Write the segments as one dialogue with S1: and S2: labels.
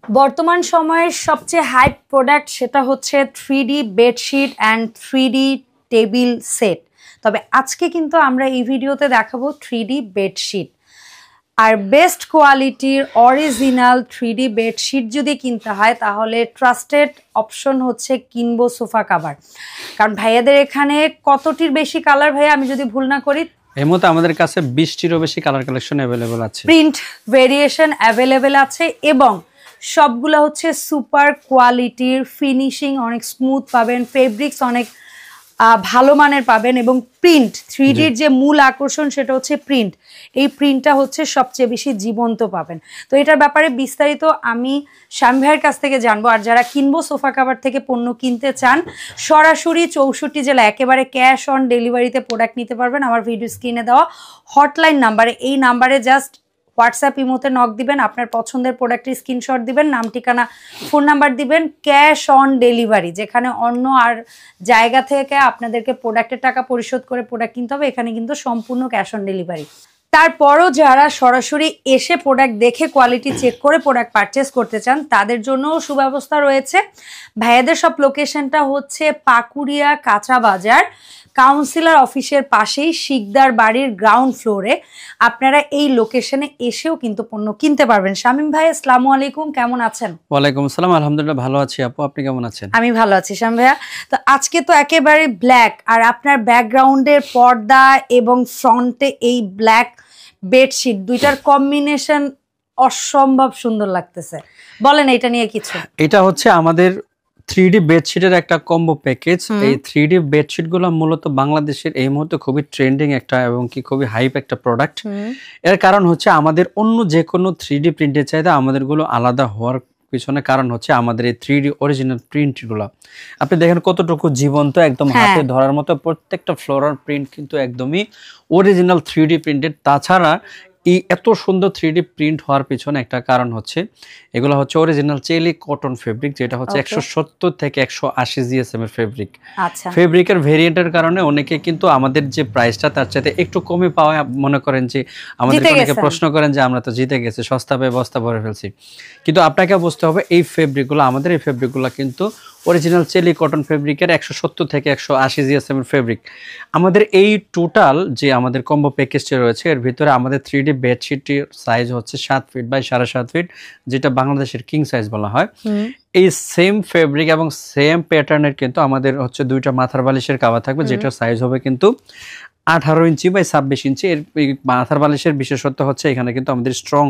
S1: বর্তমান সময়ের সবচেয়ে হাইপ প্রোডাক্ট সেটা হচ্ছে 3D bedsheet and 3D table set. তবে আজকে কিন্তু আমরা এই ভিডিওতে দেখাবো 3D বেডশিট। আর বেস্ট কোয়ালিটির অরিজিনাল 3D বেডশিট যদি কিনতে হয় তাহলে ট্রাস্টেড অপশন হচ্ছে কিনবো সোফা কাভার। কারণ ভাইয়াদের এখানে কতটির বেশি কালার ভাইয়া, আমি যদি ভুল না করি
S2: এই মুহূর্তে আমাদের কাছে 20টিরও বেশি কালার কালেকশন অ্যাভেলেবল আছে,
S1: প্রিন্ট ভেরিয়েশন অ্যাভেলেবেল আছে এবং সবগুলো হচ্ছে সুপার কোয়ালিটির, ফিনিশিং অনেক স্মুথ পাবেন, ফেব্রিক্স অনেক ভালো মানের পাবেন এবং প্রিন্ট 3Dর যে মূল আকর্ষণ সেটা হচ্ছে প্রিন্ট। এই প্রিন্টটা হচ্ছে সবচেয়ে বেশি জীবন্ত পাবেন। তো এটার ব্যাপারে বিস্তারিত আমি শাম ভাইয়ের কাছ থেকে জানবো। আর যারা কিনবো সোফা কাভার থেকে পণ্য কিনতে চান সরাসরি 64 জেলা একেবারে ক্যাশ অন ডেলিভারিতে প্রোডাক্ট নিতে পারবেন আমার ভিডিও স্ক্রিনে দেওয়া হটলাইন নাম্বারে। এই নাম্বারে জাস্ট হোয়াটসঅ্যাপ ইমোতে নক দিবেন, আপনার পছন্দের প্রোডাক্টের স্ক্রিনশট দিবেন, নাম ঠিকানা ফোন নাম্বার দিবেন, ক্যাশ অন ডেলিভারি। যেখানে অন্য আর জায়গা থেকে আপনাদেরকে প্রোডাক্টের টাকা পরিশোধ করে প্রোডাক্ট কিনতে হবে, এখানে কিন্তু সম্পূর্ণ ক্যাশ অন ডেলিভারি। তারপরও যারা সরাসরি এসে প্রোডাক্ট দেখে কোয়ালিটি চেক করে প্রোডাক্ট পারচেস করতে চান তাদের জন্যও সুব্যবস্থা রয়েছে। ভাইয়াদের সব লোকেশনটা হচ্ছে পাকুড়িয়া কাঁচা বাজার, কাউন্সিলর অফিসের পাশেই শিকদার বাড়ির গ্রাউন্ড ফ্লোরে। আপনারা এই লোকেশনে এসেও কিন্তু পণ্য কিনতে পারবেন। শামীম ভাই আসসালামু আলাইকুম, কেমন আছেন?
S2: ওয়ালাইকুম আসসালাম, আলহামদুলিল্লাহ ভালো আছি আপু, আপনি কেমন আছেন?
S1: আমি ভালো আছি শামীম ভাইয়া। তো আজকে তো একেবারে ব্ল্যাক, আর আপনার ব্যাকগ্রাউন্ডের পর্দা এবং ফ্রন্টে এই ব্ল্যাক বেডশিট দুইটার কম্বিনেশন অসম্ভব সুন্দর লাগতেছে। বলেন এটা নিয়ে কিছু।
S2: এটা হচ্ছে আমাদের 3D বেডশিটের একটা কম্বো প্যাকেজ। এই 3D বেডশিট গুলো মূলত বাংলাদেশের এই মুহূর্তে খুবই ট্রেন্ডিং একটা এবং কি খুবই হাইপ একটা প্রোডাক্ট। এর কারণ হচ্ছে আমাদের অন্য যে কোনো 3D প্রিন্টের চাইতে আমাদের গুলো আলাদা হওয়ার পিছনে কারণ হচ্ছে আমাদের এই 3D অরিজিনাল প্রিন্ট গুলো। আপনি দেখেন কতটুকু জীবন্ত, একদম হাতে ধরার মতো। প্রত্যেকটা ফ্লোরাল প্রিন্ট কিন্তু একদমই অরিজিনাল 3D প্রিন্টেড। তাছাড়া এই এত সুন্দর 3D প্রিন্ট হওয়ার পিছনে একটা কারণ হচ্ছে এগুলো হচ্ছে অরিজিনাল চেলি কটন ফেব্রিক, যেটা হচ্ছে 170 থেকে 180 জিএসএম এর ফেব্রিক। ফেব্রিকের ভেরিয়েন্টের কারণে অনেকে কিন্তু আমাদের যে প্রাইসটা তার চাইতে একটু কমে পাওয়া মনে করেন যে আমাদের অনেকে প্রশ্ন করেন যে আমরা তো জিতে গেছি, সস্তা পেয়ে বস্তা ভরে ফেলছি। কিন্তু আপনাকে বুঝতে হবে এই ফেব্রিকগুলো, আমাদের এই ফেব্রিকগুলো কিন্তু অরিজিনাল চেলি কটন ফেব্রিকের 170 থেকে 180 জিএসএম এর ফেব্রিক। আমাদের এই টোটাল যে আমাদের কম্বো প্যাকেজটি রয়েছে এর ভিতরে আমাদের 3D বেডশিটের সাইজ হচ্ছে 7 ফিট বাই 7.5 ফিট, যেটা বাংলাদেশের কিং সাইজ বলা হয়। এই সেম ফেব্রিক এবং সেম প্যাটার্নের কিন্তু আমাদের হচ্ছে দুইটা মাথার বালিশের কাভার থাকবে, যেটার সাইজ হবে কিন্তু 18 ইঞ্চি বাই 26 ইঞ্চি। এর মাথার বালিশের বিশেষত্ব হচ্ছে এখানে কিন্তু আমাদের স্ট্রং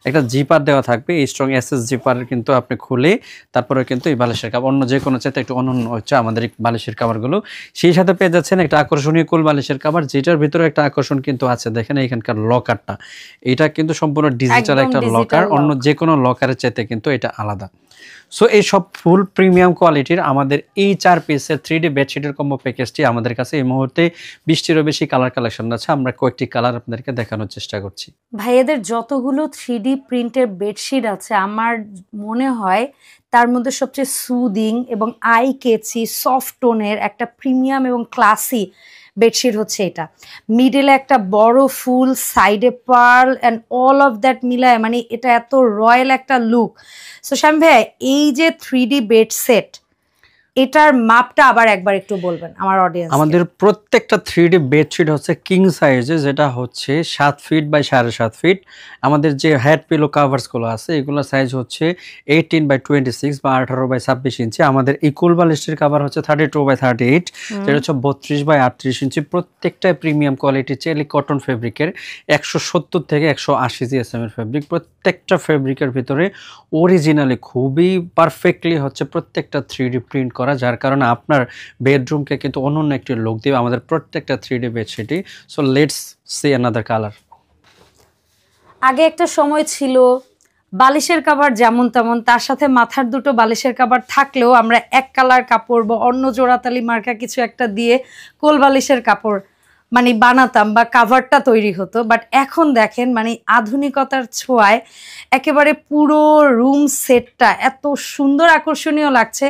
S2: একটা জিপার দেওয়া থাকবে। এই স্ট্রং এসএস জিপার কিন্তু আপনি খুলে তারপরে কিন্তু এই বালিশের কাভার অন্য যে কোনো চাইতে একটু অনন্য হচ্ছে আমাদের এই বালিশের কাভারগুলো। সেই সাথে পেয়ে যাচ্ছেন একটা আকর্ষণীয় কুল বালিশের কাভার, যেটার ভিতরে একটা আকর্ষণ কিন্তু আছে। দেখেন এখানকার লকারটা, এটা কিন্তু সম্পূর্ণ ডিজিটাল একটা লকার, অন্য যে কোনো লকারের চাইতে কিন্তু এটা আলাদা। সো এই সব ফুল প্রিমিয়াম কোয়ালিটির আমাদের এই 4 পিসের 3D বেডশিটের কম্বো প্যাকেজটি আমাদের কাছে এই মুহূর্তে 20টিরও বেশি কালার কালেকশন আছে। আমরা কয়েকটি কালার আপনাদেরকে দেখানোর চেষ্টা করছি।
S1: ভাইয়াদের যতগুলো 3D প্রিন্টের বেডশিট আছে আমার মনে হয় তার মধ্যে সবচেয়ে সুদিং এবং আই কেচি সফট টোনের একটা প্রিমিয়াম এবং ক্লাসি বেডশিট হচ্ছে এটা। মিডলে একটা বড় ফুল, সাইডে pearl and all of that মিলায় মানে এটা এত রয়্যাল একটা লুক। সো শাম ভাই এই যে 3D বেড সেট এটার মাপটা আবার একবার একটু বলবেন আমার অডিয়েন্স।
S2: আমাদের প্রত্যেকটা 3D বেডশিট হচ্ছে কিং সাইজে, যেটা হচ্ছে 7 ফিট বাই 7.5 ফিট। আমাদের যে হেড পিলো কাভার্স গুলো আছে এগুলো সাইজ হচ্ছে 18 বাই 26 বা 18 বাই 26 ইঞ্চি। আমাদের এই কুল বালিশের কাভার হচ্ছে 32 বাই 38, যেটা হচ্ছে 32 বাই 38 ইঞ্চি। প্রত্যেকটাই প্রিমিয়াম কোয়ালিটি চেলি কটন ফেব্রিকের 170 থেকে 180 জিএসএম এর ফেব্রিক। প্রত্যেকটা ফেব্রিকের ভিতরে অরিজিনালি খুবই পারফেক্টলি হচ্ছে প্রত্যেকটা 3D প্রিন্ট করা, যার কারণে আপনার বেডরুমকে কিন্তু অনন্য একটি লুক দিবে আমাদের প্রত্যেকটা 3D বেডশিটই। So let's see another colour.
S1: আগে একটা সময় ছিল বালিশের কাভার যেমন তেমন, তার সাথে মাথার দুটো বালিশের কাভার থাকলেও আমরা এক কালার কাপড় বা অন্য জোড়াতালি মার্কা কিছু একটা দিয়ে কোল বালিশের কাপড় মানে বানাতাম বা কাভারটা তৈরি হতো। বাট এখন দেখেন মানে আধুনিকতার ছোঁয়ায় একেবারে পুরো রুম সেটটা এত সুন্দর আকর্ষণীয় লাগছে।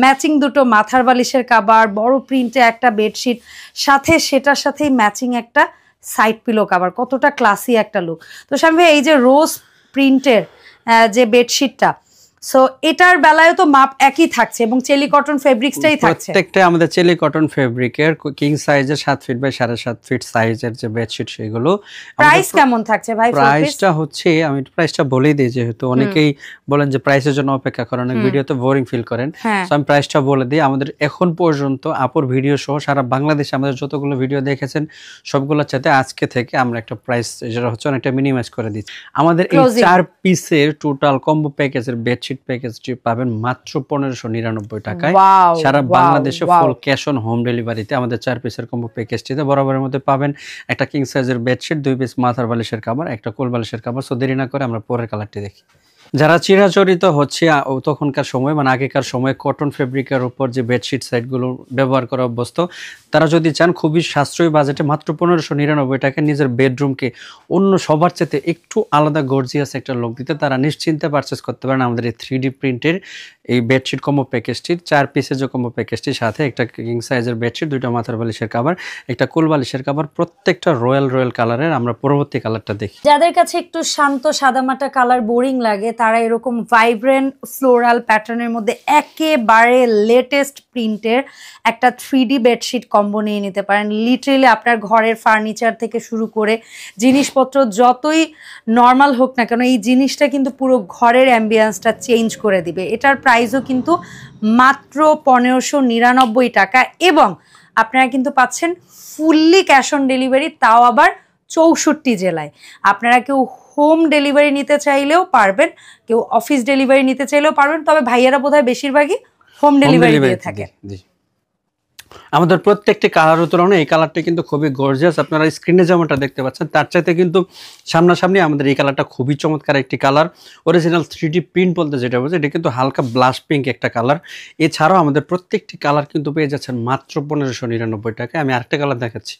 S1: ম্যাচিং দুটো মাথার বালিশের কাভার, বড় প্রিন্টে একটা বেডশিট, সাথে সেটার সাথেই ম্যাচিং একটা সাইড পিলো কাভার, কতটা ক্লাসি একটা লুক। তো শাম ভাই এই যে রোজ প্রিন্টের যে বেডশিটটা সো এটার বেলায় তো মাপ একই থাকছে এবং চেলি কটন ফেব্রিক্সটাই থাকছে,
S2: প্রত্যেকটা আমাদের চেলি কটন ফেব্রিকের কিং সাইজের 7 ফিট বাই 7.5 ফিট সাইজের যে বেডশিট সেগুলো।
S1: প্রাইস কেমন থাকছে ভাই?
S2: প্রাইসটা হচ্ছে, আমি প্রাইসটা বলেই দিই, যেহেতু অনেকেই বলেন যে প্রাইসের জন্য অপেক্ষা করেন, অনেক ভিডিওতে বোরিং ফিল করেন, সো আমি প্রাইসটা বলে দিই। আমাদের এখন পর্যন্ত আপুর ভিডিও সহ সারা বাংলাদেশে আমাদের যতগুলো ভিডিও দেখেছেন সবগুলোর সাথে আজকে থেকে আমরা একটা প্রাইস যেটা হচ্ছে অনেকটা মিনিমাইজ করে দিচ্ছি। আমাদের এই 4 পিসের টোটাল কম্বো প্যাকেজের বেডশিট প্যাকেজটি পাবেন মাত্র 1599 টাকায় সারা বাংলাদেশে ফুল ক্যাশ অন হোম ডেলিভারিতে। আমাদের 4 পিসের কম্বো প্যাকেজটিতে বরাবরের মধ্যে পাবেন একটা কিং সাইজের বেডশিট, 2 পিস মাথার বালিশের কভার, একটা কোল বালিশের কভার। সো দেরি না করে আমরা পরের কালারটি দেখি। যারা চিরাচরিত হচ্ছে তখনকার সময় মানে আগেকার সময় কটন ফেব্রিকের উপর যে বেডশিট সাইটগুলো ব্যবহার করা অভ্যস্ত, তারা যদি চান খুবই সাশ্রয়ী বাজেটে মাত্র 1599 টাকায় নিজের বেডরুমকে অন্য সবার চেয়ে একটু আলাদা গর্জিয়াস একটা লুক দিতে তারা নিশ্চিন্তে পারচেস করতে পারেন আমাদের এই 3D প্রিন্টের এই বেডশিট কম্বো প্যাকেজটির 4 পিসের যে কম্বো প্যাকেজটির সাথে একটা কিং সাইজের বেডশিট, 2টা মাথার বালিশের কভার, একটা কোল বালিশের কভার, প্রত্যেকটা রয়্যাল কালারের। আমরা পরবর্তী কালারটা দেখি।
S1: যাদের কাছে একটু শান্ত সাদামাটা কালার বোরিং লাগে তারা এরকম ভাইব্রেন্ট ফ্লোরাল প্যাটার্নের মধ্যে একেবারে লেটেস্ট প্রিন্টের একটা 3D বেডশিট কম্বো নিয়ে নিতে পারেন। লিটারেলি আপনার ঘরের ফার্নিচার থেকে শুরু করে জিনিসপত্র যতই নর্মাল হোক না কেন, এই জিনিসটা কিন্তু পুরো ঘরের অ্যাম্বিয়েন্সটা চেঞ্জ করে দিবে। এটার প্রাইসও কিন্তু মাত্র 1599 টাকা এবং আপনারা কিন্তু পাচ্ছেন ফুললি ক্যাশ অন ডেলিভারি, তাও আবার 64 জেলায়। আপনারা কেউ হোম ডেলিভারি নিতে চাইলেও পারবেন, কেউ অফিস ডেলিভারি নিতে চাইলেও পারবেন, তবে ভাইয়ারা বোধহয় বেশিরভাগই হোম ডেলিভারি দিয়ে থাকে।
S2: আমাদের প্রত্যেকটি কালারের তুলনায় এই কালারটা কিন্তু খুবই গর্জিয়াস। আপনারা স্ক্রিনে যেমনটা দেখতে পাচ্ছেন তার চাইতে কিন্তু সামনাসামনি আমাদের এই কালারটা খুবই চমৎকার একটি কালার। অরিজিনাল 3D প্রিন্ট বলতে যেটা বলছে এটা কিন্তু হালকা ব্লাশ পিঙ্ক একটা কালার। এছাড়াও আমাদের প্রত্যেকটি কালার কিন্তু পেয়ে যাচ্ছেন মাত্র 1599 টাকায়। আমি আরেকটা কালার দেখাচ্ছি।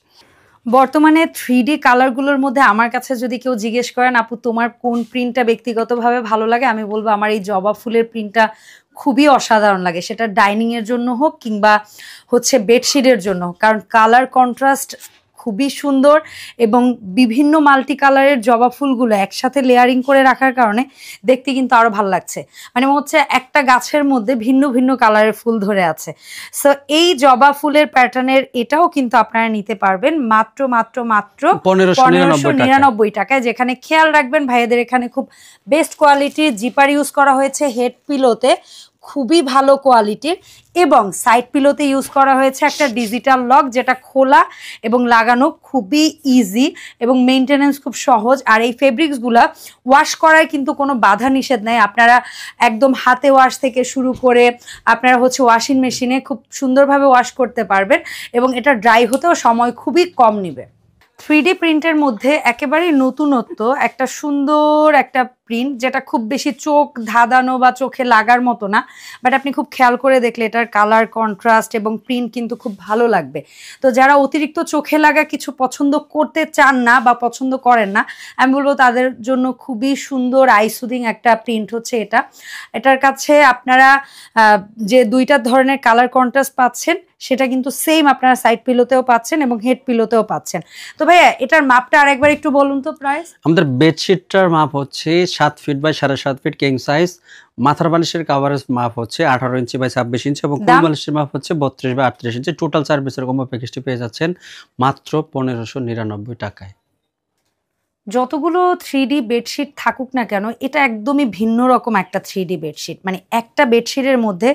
S1: বর্তমানে 3D কালারগুলোর মধ্যে আমার কাছে যদি কেউ জিজ্ঞেস করেন আপু তোমার কোন প্রিন্টটা ব্যক্তিগতভাবে ভালো লাগে, আমি বলবো আমার এই জবা ফুলের প্রিন্টটা খুবই অসাধারণ লাগে, সেটা ডাইনিং এর জন্য হোক কিংবা হচ্ছে বেডশিটের জন্য, কারণ কালার কন্ট্রাস্ট খুবই সুন্দর এবং বিভিন্ন মাল্টি কালারের জবা ফুলগুলো একসাথে লেয়ারিং করে রাখার কারণে দেখতে কিন্তু আরো ভালো লাগছে। মানে হচ্ছে একটা গাছের মধ্যে ভিন্ন ভিন্ন কালারের ফুল ধরে আছে। সো এই জবা ফুলের প্যাটার্নের এটাও কিন্তু আপনারা নিতে পারবেন মাত্র 1599 টাকায়। যেখানে খেয়াল রাখবেন ভাইয়াদের এখানে খুব বেস্ট কোয়ালিটির জিপার ইউজ করা হয়েছে হেড পিলোতে, খুবই ভালো কোয়ালিটির, এবং সাইড পিলোতে ইউজ করা হয়েছে একটা ডিজিটাল লক যেটা খোলা এবং লাগানো খুবই ইজি এবং মেইনটেনেন্স খুব সহজ। আর এই ফেব্রিক্সগুলা ওয়াশ করায় কিন্তু কোনো বাধা নিষেধ নাই, আপনারা একদম হাতে ওয়াশ থেকে শুরু করে আপনারা হচ্ছে ওয়াশিং মেশিনে খুব সুন্দরভাবে ওয়াশ করতে পারবেন এবং এটা ড্রাই হতেও সময় খুবই কম নেবে। 3D প্রিন্টের মধ্যে একেবারেই নতুনত্ব একটা সুন্দর একটা প্রিন্ট, যেটা খুব বেশি চোখ ধাঁধানো বা চোখে লাগার মতো না, বাট আপনি খুব খেয়াল করে দেখলে এটার কালার কন্ট্রাস্ট এবং প্রিন্ট কিন্তু খুব ভালো লাগবে। তো যারা অতিরিক্ত চোখে লাগা কিছু পছন্দ করতে চান না বা পছন্দ করেন না, আমি বলবো তাদের জন্য খুবই সুন্দর আইসুদিং একটা প্রিন্ট হচ্ছে এটা। এটার কাছে আপনারা যে দুইটা ধরনের কালার কন্ট্রাস্ট পাচ্ছেন সেটা কিন্তু সেম আপনারা সাইড পিলোতেও পাচ্ছেন এবং হেড পিলোতেও পাচ্ছেন। তো ভাইয়া এটার মাপটা আরেকবার একটু বলুন তো প্রাইস।
S2: আমাদের বেডশিটটার মাপ হচ্ছে 7 feet by 7.5 feet king size, মাথার বালিশের কভারেজ মাপ হচ্ছে 18 ইঞ্চি বাই 26 ইঞ্চি এবং কোল বালিশের মাপ হচ্ছে 32 বাই 38 ইঞ্চি। টোটাল 4 পিসের কম্বো প্যাকেজটি পেয়ে যাচ্ছেন মাত্র 1599 টাকায়।
S1: যতগুলো 3D বেডশিট থাকুক না কেন এটা একদমই ভিন্ন রকম একটা 3D বেডশিট, মানে একটা বেডশিটের মধ্যে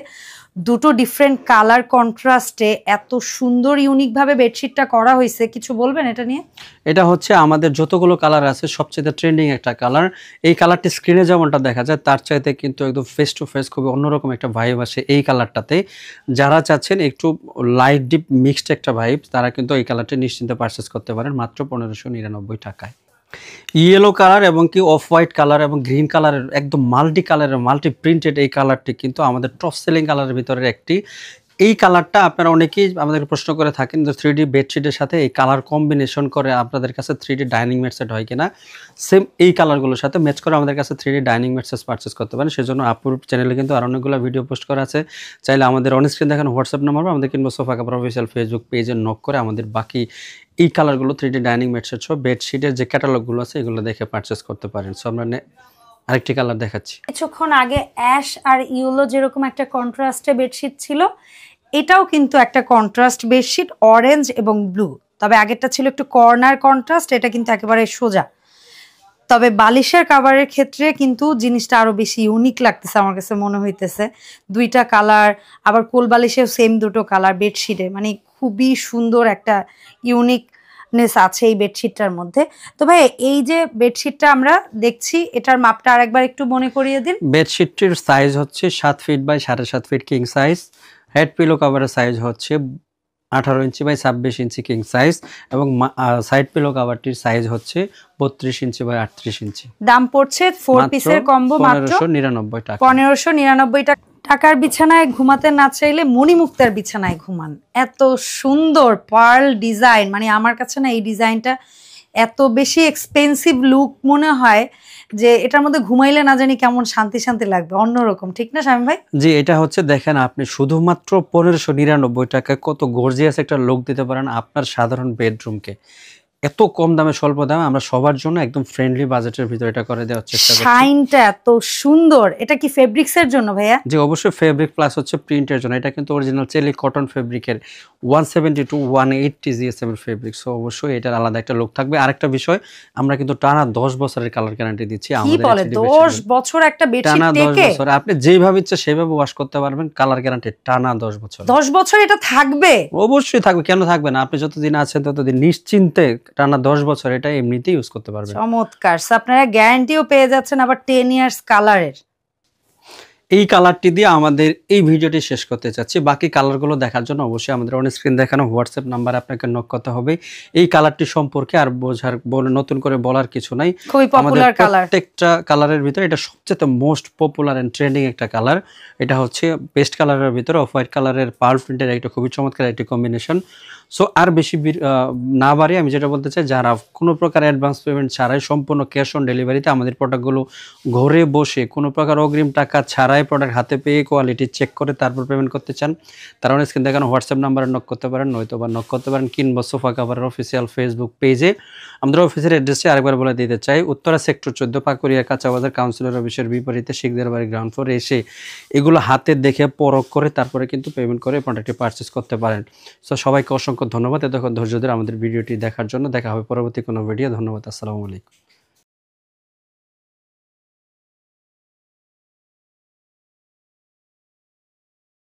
S1: দুটো ডিফারেন্ট কালার কন্ট্রাস্টে এত সুন্দর ইউনিকভাবে বেডশিটটা করা হয়েছে। কিছু বলবেন এটা নিয়ে?
S2: এটা হচ্ছে আমাদের যতগুলো কালার আছে সবচেয়ে ট্রেন্ডিং একটা কালার। এই কালারটি স্ক্রিনে যেমনটা দেখা যায় তার চাইতে কিন্তু একদম ফেস টু ফেস খুবই অন্যরকম একটা ভাইব আসে এই কালারটাতে। যারা চাচ্ছেন একটু লাইট ডিপ মিক্সড একটা ভাইব তারা কিন্তু এই কালারটি নিশ্চিন্তে পারচেস করতে পারেন মাত্র 1599 টাকায়। ইয়েলো কালার এবং কি অফ হোয়াইট কালার এবং গ্রিন কালারের একদম মাল্টি কালারের মাল্টি প্রিন্টেড এই কালারটি কিন্তু আমাদের টপ সেলিং কালারের ভিতরে একটি। এই কালারটা আপনারা অনেকেই আমাদের প্রশ্ন করে থাকেন যে 3D বেডশিটের সাথে এই কালার কম্বিনেশন করে আপনাদের কাছে 3D ডাইনিং ম্যাট সেট হয় কিনা। সেম এই কালারগুলোর সাথে ম্যাচ করে আমাদের কাছে 3D dining mat set purchase করতে পারেন। সেজন্য আপুর চ্যানেলে কিন্তু আর অনেকগুলো ভিডিও পোস্ট করা আছে, চাইলে আমাদের অন স্ক্রিন দেখানো হোয়াটসঅ্যাপ নাম্বার বা আমাদের কিংবা সোফা কাপড় অফিসিয়াল ফেসবুক পেজে নক করে আমাদের বাকি এই কালারগুলো 3D ডাইনিং ম্যাট সেট সহ বেডশিটের যে ক্যাটালগুলো আছে এগুলো দেখে পারচেস করতে পারেন। সো আমরা আরেকটি কালার দেখাচ্ছি।
S1: কিছুক্ষণ আগে অ্যাশ আর ইয়েলো যেরকম একটা কন্ট্রাস্টে বেডশিট ছিল, এটাও কিন্তু একটা কন্ট্রাস্ট বেডশিট, অরেঞ্জ এবং ব্লু। তবে আগেরটা ছিল একটু কর্নার কন্ট্রাস্ট, এটা কিন্তু একেবারে সোজা। তবে বালিশের কাভারের ক্ষেত্রে কিন্তু জিনিসটা আরো বেশি ইউনিক লাগতেছে আমার কাছে মনে হইতেছে। দুইটা কালার, আবার কোল বালিশেও সেম দুটো কালার বেডশিটে, মানে খুবই সুন্দর একটা ইউনিকনেস আছে এই বেডশিটটার মধ্যে। তো ভাই এই যে বেডশিটটা আমরা দেখছি, এটার মাপটা আরেকবার একটু মনে করিয়ে দিন।
S2: বেডশিটটির সাইজ হচ্ছে 7 feet by 7.5 feet king size. Head pillow কভারের সাইজ হচ্ছে 18 inch by 26 inch king size, এবং সাইড পিলো কভারটির সাইজ হচ্ছে 32 ইঞ্চি বাই 38 ইঞ্চি।
S1: দাম পড়ছে 4 পিসের কম্বো মাত্র
S2: 1599 টাকা।
S1: 1599 টাকার বিছানায় ঘুমাতে না চাইলে মণিমুক্তার বিছানায় ঘুমান। এত সুন্দর পার্ল ডিজাইন, মানে আমার কাছে না এই ডিজাইনটা এত বেশি এক্সপেন্সিভ লুক মনে হয় যে এটার মধ্যে ঘুমাইলে না জানি কেমন শান্তি শান্তি লাগবে, অন্যরকম। ঠিক না শামীম ভাই?
S2: জি, এটা হচ্ছে দেখেন আপনি শুধুমাত্র 1599 টাকায় কত গর্জিয়াস একটা লুক দিতে পারেন আপনার সাধারণ বেডরুমকে। এত কম দামে, স্বল্প দামে আমরা সবার জন্য একদম ফ্রেন্ডলি বাজেটের ভিতরে এটা করে দেওয়ার চেষ্টা করছি।
S1: শাইনটা এত সুন্দর। এটা কি ফেব্রিক্স এর জন্য ভাইয়া?
S2: জি অবশ্যই ফেব্রিক প্লাস হচ্ছে প্রিন্টের জন্য। এটা কিন্তু অরিজিনাল চেলি কটন ফেব্রিকের 170 to 180 জিএসএম এর ফেব্রিক। সো অবশ্যই এটার আলাদা একটা লুক থাকবে। আরেকটা বিষয়, আমরা কিন্তু টানা 10 বছরের কালার গ্যারান্টি দিচ্ছি
S1: আমাদের। কি বলে 10 বছর একটা বেডশিট
S2: টানা 10
S1: টেকে?
S2: বছর আপনি যেভাবে ইচ্ছা সেভাবে ওয়াশ করতে পারবেন, কালার গ্যারান্টি টানা 10 বছর।
S1: 10 বছর এটা থাকবে?
S2: অবশ্যই থাকবে, কেন থাকবে না? আপনি যতদিন আছেন ততদিন নিশ্চিন্তে টানা 10 বছর এটা এমনিতেই ইউজ করতে পারবেন।
S1: চমৎকার। আপনারা গ্যারান্টিও পেয়ে যাচ্ছেন আবার 10 ইয়ার্স কালারের।
S2: এই কালারটি দিয়ে আমাদের এই ভিডিওটি শেষ করতে চাচ্ছি। বাকি কালারগুলো দেখার জন্য অবশ্যই আমাদের অন স্ক্রিন দেখানো হোয়াটসঅ্যাপ নাম্বারে আপনাকে নক করতে হবে। এই কালারটি সম্পর্কে আর নতুন করে বলার কিছু নাই,
S1: খুবই পপুলার কালার।
S2: প্রত্যেকটা কালারের ভিতরে এটা সবচেয়ে মোস্ট পপুলার এন্ড ট্রেন্ডিং একটা কালার। এটা হচ্ছে বেস্ট কালারের ভিতরে অফ হোয়াইট কালারের পার্ল প্রিন্টের একটা খুবই চমৎকার একটি কম্বিনেশন। সো আর বেশি না বাড়িয়ে আমি যেটা বলতে চাই, যারা কোনো প্রকার অ্যাডভান্স পেমেন্ট ছাড়াই সম্পূর্ণ ক্যাশ অন ডেলিভারিতে আমাদের প্রোডাক্টগুলো ঘরে বসে কোনো প্রকার অগ্রিম টাকা ছাড়াই প্রোডাক্ট হাতে পেয়ে কোয়ালিটি চেক করে তারপর পেমেন্ট করতে চান, তারা স্ক্রিন দেখানো হোয়াটসঅ্যাপ নাম্বারে নক করতে পারেন, নয়তো বা নক করতে পারেন কিংবা সোফা কাভারের অফিসিয়াল ফেসবুক পেজে। আমাদের অফিসের অ্যাড্রেসটি আরেকবার বলে দিতে চাই, উত্তরা সেক্টর 14 পাকুড়িয়া কাঁচা বাজার কাউন্সিলর অফিসের বিপরীতে শিখদের বাড়ি গ্রাউন্ড ফ্লোরে এসে এগুলো হাতে দেখে পরখ করে তারপরে কিন্তু পেমেন্ট করে প্রোডাক্টটি পারচেস করতে পারেন। সো সবাইকে অসংখ্য ধন্যবাদ এতক্ষণ ধৈর্য ধরে আমাদের ভিডিওটি দেখার জন্য। দেখা হবে পরবর্তী কোনো ভিডিও। ধন্যবাদ। আসসালামু আলাইকুম।